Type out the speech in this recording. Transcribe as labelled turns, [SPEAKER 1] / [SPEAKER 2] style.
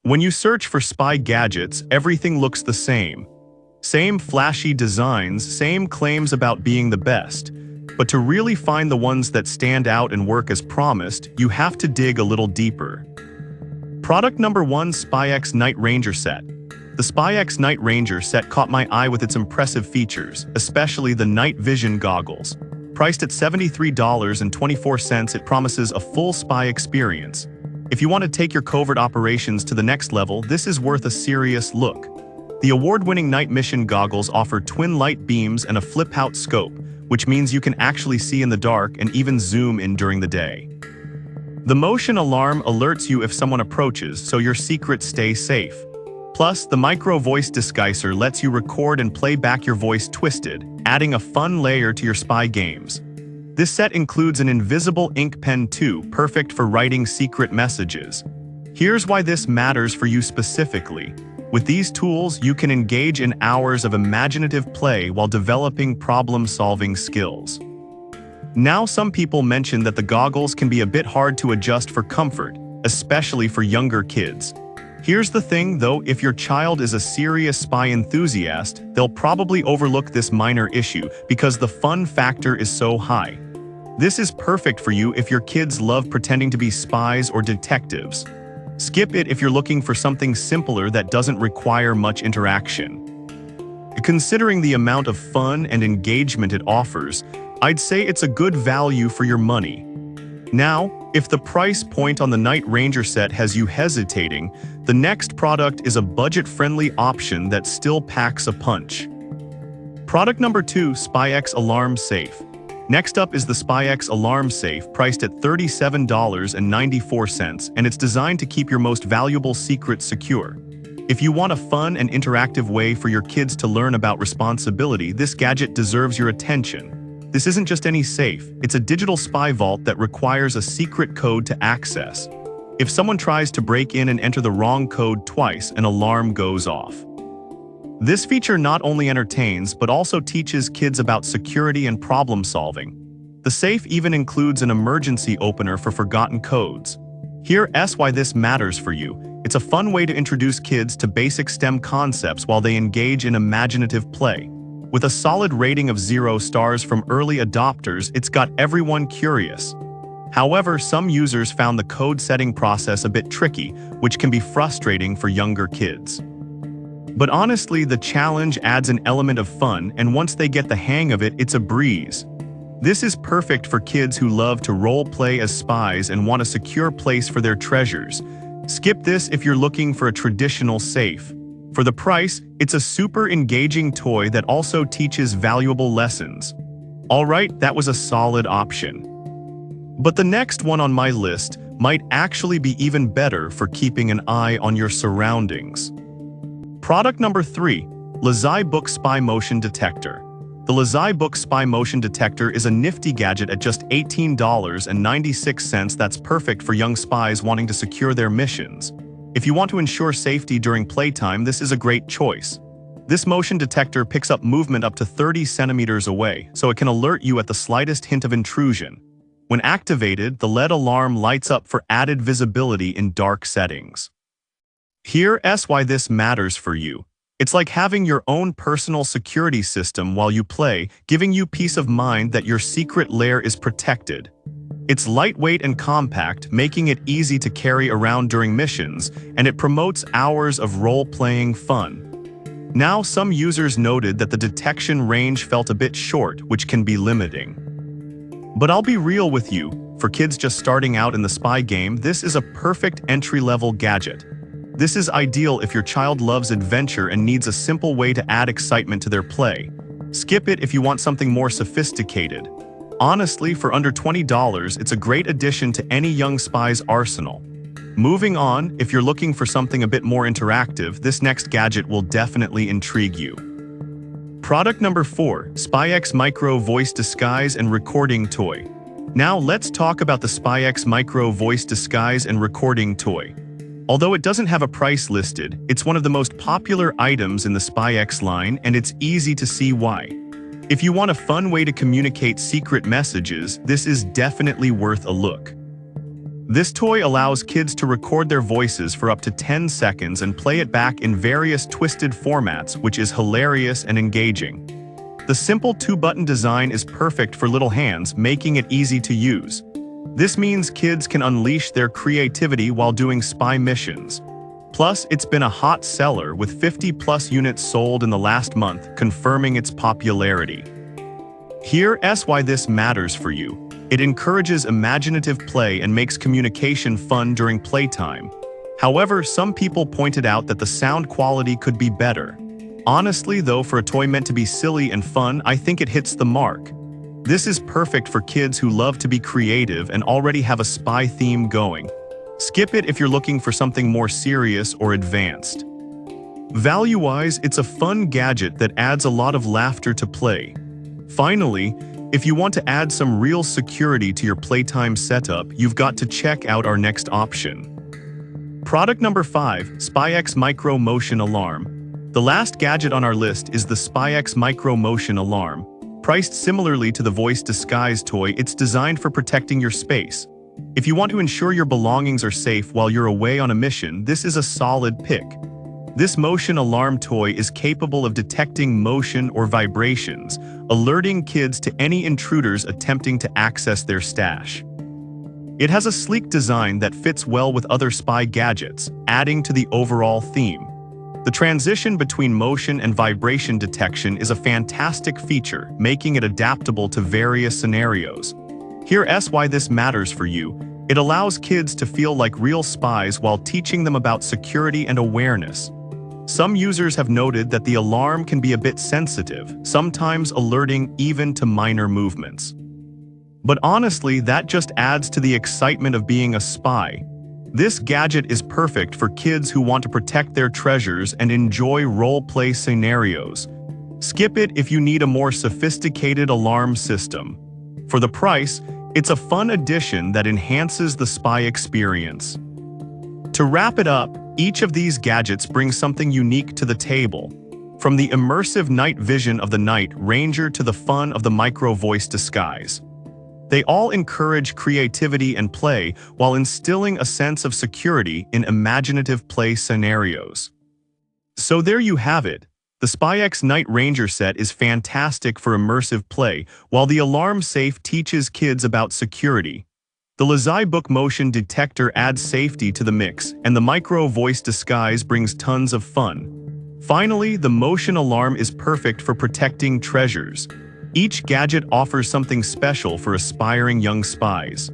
[SPEAKER 1] When you search for spy gadgets, everything looks the same. Same flashy designs, same claims about being the best. But to really find the ones that stand out and work as promised, you have to dig a little deeper. Product number 1: SpyX Night Ranger Set. The SpyX Night Ranger set caught my eye with its impressive features, especially the night vision goggles. Priced at $73.24, it promises a full spy experience. If you want to take your covert operations to the next level, this is worth a serious look. The award-winning night mission goggles offer twin light beams and a flip-out scope, which means you can actually see in the dark and even zoom in during the day. The motion alarm alerts you if someone approaches, so your secrets stay safe. Plus, the micro voice disguiser lets you record and play back your voice twisted, adding a fun layer to your spy games. This set includes an invisible ink pen too, perfect for writing secret messages. Here's why this matters for you specifically. With these tools, you can engage in hours of imaginative play while developing problem-solving skills. Now, some people mention that the goggles can be a bit hard to adjust for comfort, especially for younger kids. Here's the thing though, if your child is a serious spy enthusiast, they'll probably overlook this minor issue because the fun factor is so high. This is perfect for you if your kids love pretending to be spies or detectives. Skip it if you're looking for something simpler that doesn't require much interaction. Considering the amount of fun and engagement it offers, I'd say it's a good value for your money. Now, if the price point on the Night Ranger set has you hesitating, the next product is a budget-friendly option that still packs a punch. Product number 2: SpyX Alarm Safe. Next up is the SpyX Alarm Safe, priced at $37.94, and it's designed to keep your most valuable secrets secure. If you want a fun and interactive way for your kids to learn about responsibility, this gadget deserves your attention. This isn't just any safe, it's a digital spy vault that requires a secret code to access. If someone tries to break in and enter the wrong code twice, an alarm goes off. This feature not only entertains, but also teaches kids about security and problem solving. The safe even includes an emergency opener for forgotten codes. Here's why this matters for you. It's a fun way to introduce kids to basic STEM concepts while they engage in imaginative play. With a solid rating of 0 stars from early adopters, it's got everyone curious. However, some users found the code setting process a bit tricky, which can be frustrating for younger kids. But honestly, the challenge adds an element of fun, and once they get the hang of it, it's a breeze. This is perfect for kids who love to role-play as spies and want a secure place for their treasures. Skip this if you're looking for a traditional safe. For the price, it's a super engaging toy that also teaches valuable lessons. Alright, that was a solid option. But the next one on my list might actually be even better for keeping an eye on your surroundings. Product number 3: Lazai Book Spy Motion Detector. The Lazai Book Spy Motion Detector is a nifty gadget at just $18.96 that's perfect for young spies wanting to secure their missions. If you want to ensure safety during playtime, this is a great choice. This motion detector picks up movement up to 30 centimeters away, so it can alert you at the slightest hint of intrusion. When activated, the LED alarm lights up for added visibility in dark settings. Here's why this matters for you. It's like having your own personal security system while you play, giving you peace of mind that your secret lair is protected. It's lightweight and compact, making it easy to carry around during missions, and it promotes hours of role-playing fun. Now, some users noted that the detection range felt a bit short, which can be limiting. But I'll be real with you, for kids just starting out in the spy game, this is a perfect entry-level gadget. This is ideal if your child loves adventure and needs a simple way to add excitement to their play. Skip it if you want something more sophisticated. Honestly, for under $20, it's a great addition to any young spy's arsenal. Moving on, if you're looking for something a bit more interactive, this next gadget will definitely intrigue you. Product number 4: SpyX Micro Voice Disguise and Recording Toy. Now let's talk about the SpyX Micro Voice Disguise and Recording Toy. Although it doesn't have a price listed, it's one of the most popular items in the SpyX line, and it's easy to see why. If you want a fun way to communicate secret messages, this is definitely worth a look. This toy allows kids to record their voices for up to 10 seconds and play it back in various twisted formats, which is hilarious and engaging. The simple 2-button design is perfect for little hands, making it easy to use. This means kids can unleash their creativity while doing spy missions. Plus, it's been a hot seller with 50+ units sold in the last month, confirming its popularity. Here's why this matters for you. It encourages imaginative play and makes communication fun during playtime. However, some people pointed out that the sound quality could be better. Honestly, though, for a toy meant to be silly and fun, I think it hits the mark. This is perfect for kids who love to be creative and already have a spy theme going. Skip it if you're looking for something more serious or advanced. Value-wise, it's a fun gadget that adds a lot of laughter to play. Finally, if you want to add some real security to your playtime setup, you've got to check out our next option. Product number 5, SpyX Micro Motion Alarm. The last gadget on our list is the SpyX Micro Motion Alarm. Priced similarly to the voice disguise toy, it's designed for protecting your space. If you want to ensure your belongings are safe while you're away on a mission, this is a solid pick. This motion alarm toy is capable of detecting motion or vibrations, alerting kids to any intruders attempting to access their stash. It has a sleek design that fits well with other spy gadgets, adding to the overall theme. The transition between motion and vibration detection is a fantastic feature, making it adaptable to various scenarios. Here's why this matters for you. It allows kids to feel like real spies while teaching them about security and awareness. Some users have noted that the alarm can be a bit sensitive, sometimes alerting even to minor movements. But honestly, that just adds to the excitement of being a spy. This gadget is perfect for kids who want to protect their treasures and enjoy role-play scenarios. Skip it if you need a more sophisticated alarm system. For the price, it's a fun addition that enhances the spy experience. To wrap it up, each of these gadgets brings something unique to the table. From the immersive night vision of the Night Ranger to the fun of the micro voice disguise. They all encourage creativity and play while instilling a sense of security in imaginative play scenarios. So there you have it. The SpyX Night Ranger set is fantastic for immersive play, while the Alarm Safe teaches kids about security. The Lazai Book Motion Detector adds safety to the mix, and the Micro Voice Disguise brings tons of fun. Finally, the Motion Alarm is perfect for protecting treasures. Each gadget offers something special for aspiring young spies.